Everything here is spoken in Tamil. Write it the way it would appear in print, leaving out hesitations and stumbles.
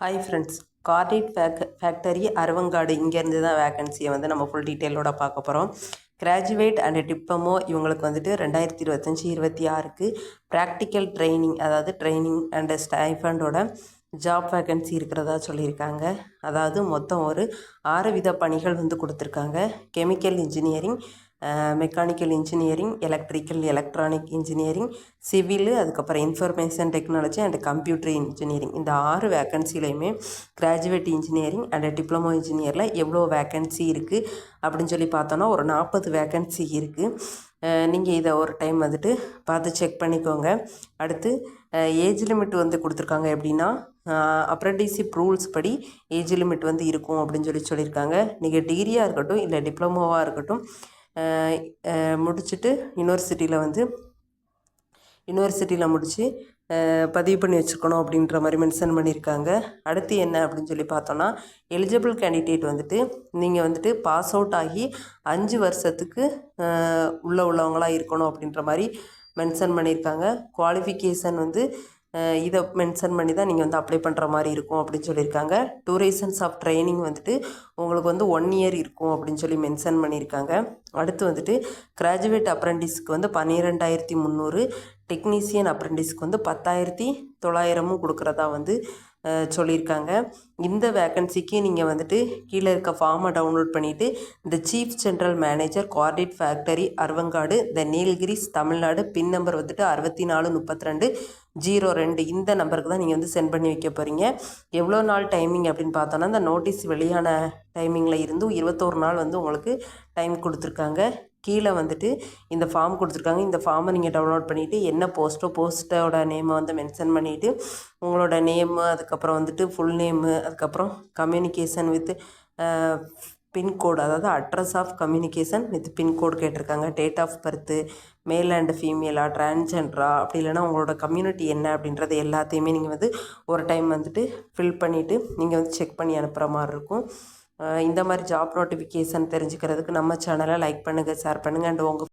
Hi friends, carotid factory Aruvankadu இங்கேருந்து தான் வேக்கன்சியை வந்து நம்ம ஃபுல் டீட்டெயிலோட பார்க்க போகிறோம். கிராஜுவேட் அண்ட் டிப்ளமோ இவங்களுக்கு வந்துட்டு 2025-26க்கு ப்ராக்டிக்கல் ட்ரைனிங், அதாவது ட்ரைனிங் அண்ட் ஸ்டைஃபண்டோட ஜாப் வேக்கன்சி இருக்கிறதா சொல்லியிருக்காங்க. அதாவது மொத்தம் ஒரு 6 வித பணிகள் வந்து கொடுத்துருக்காங்க. Chemical engineering, mechanical engineering, electrical electronic engineering, civil, அதுக்கப்புறம் information technology and computer engineering. இந்த 6 வேக்கன்சிலையுமே கிராஜுவேட் இன்ஜினியரிங் அண்ட் டிப்ளமோ இன்ஜினியரில் எவ்வளோ வேக்கன்சி இருக்குது அப்படின்னு சொல்லி பார்த்தோன்னா ஒரு 40 வேக்கன்சி இருக்குது. நீங்கள் இதை ஒரு டைம் வந்துட்டு பார்த்து செக் பண்ணிக்கோங்க. அடுத்து ஏஜ் லிமிட் வந்து கொடுத்துருக்காங்க. எப்படின்னா அப்ரெண்டிஸ்ஷிப் ரூல்ஸ் படி ஏஜ் லிமிட் வந்து இருக்கும் அப்படின்னு சொல்லியிருக்காங்க. நீங்கள் டிகிரியாக இருக்கட்டும் இல்லை டிப்ளமோவாக இருக்கட்டும் முடிச்சுட்டு யூனிவர்சிட்டியில் முடித்து பதிவு பண்ணி வச்சுருக்கணும் அப்படின்ற மாதிரி மென்ஷன் பண்ணியிருக்காங்க. அடுத்து என்ன அப்படின்னு சொல்லி பார்த்தோன்னா, எலிஜிபிள் கேண்டிடேட் வந்துட்டு நீங்கள் வந்துட்டு பாஸ் அவுட் ஆகி 5 வருஷத்துக்கு உள்ளவங்களாக இருக்கணும் அப்படின்ற மாதிரி மென்ஷன் பண்ணியிருக்காங்க. குவாலிஃபிகேஷன் வந்து இதை மென்ஷன் பண்ணி தான் நீங்கள் வந்து அப்ளை பண்ணுற மாதிரி இருக்கும் அப்படின்னு சொல்லியிருக்காங்க. டூரேஷன்ஸ் ஆஃப் ட்ரைனிங் வந்துட்டு உங்களுக்கு வந்து 1 இயர் இருக்கும் அப்படின்னு சொல்லி மென்ஷன் பண்ணியிருக்காங்க. அடுத்து வந்துட்டு கிராஜுவேட் அப்ரெண்டிஸ்க்கு வந்து 12,300, டெக்னீஷியன் அப்ரெண்டிஸ்க்கு வந்து 10,900 கொடுக்குறதா வந்து சொல்லியிருக்காங்க. இந்த வேக்கன்சிக்கு நீங்கள் வந்துட்டு கீழே இருக்க ஃபார்மை டவுன்லோட் பண்ணிவிட்டு இந்த chief general manager cordite factory Aruvankadu the Nilgiris Tamil Nadu pin number வந்துட்டு 643202 இந்த நம்பருக்கு தான் நீங்கள் வந்து சென்ட் பண்ணி வைக்க போகிறீங்க. எவ்வளோ நாள் டைமிங் அப்படின்னு பார்த்தோன்னா, இந்த நோட்டீஸ் வெளியான டைமிங்கில் இருந்து 21 நாள் வந்து உங்களுக்கு டைம் கொடுத்துருக்காங்க. கீழே வந்துட்டு இந்த ஃபார்ம் கொடுத்துருக்காங்க. இந்த ஃபார்மை நீங்கள் டவுன்லோட் பண்ணிவிட்டு என்ன போஸ்ட்டோட நேமை வந்து மென்ஷன் பண்ணிவிட்டு உங்களோட நேமு, அதுக்கப்புறம் வந்துட்டு ஃபுல் நேமு, அதுக்கப்புறம் கம்யூனிகேஷன் வித் பின்கோடு, அதாவது address of communication with pincode கேட்டிருக்காங்க. Date of birth, male and ஃபீமேலா, டிரான்ஜெண்டரா, அப்படி இல்லைனா உங்களோட கம்யூனிட்டி என்ன அப்படின்றது எல்லாத்தையுமே நீங்கள் வந்து ஒரு டைம் வந்துட்டு ஃபில் பண்ணிவிட்டு நீங்கள் வந்து செக் பண்ணி அனுப்புகிற மாதிரி இருக்கும். இந்த மாதிரி ஜாப் நோட்டிஃபிகேஷன் தெரிஞ்சுக்கிறதுக்கு நம்ம சேனலை லைக் பண்ணுங்கள், ஷேர் பண்ணுங்கள். அண்ட் உங்கள்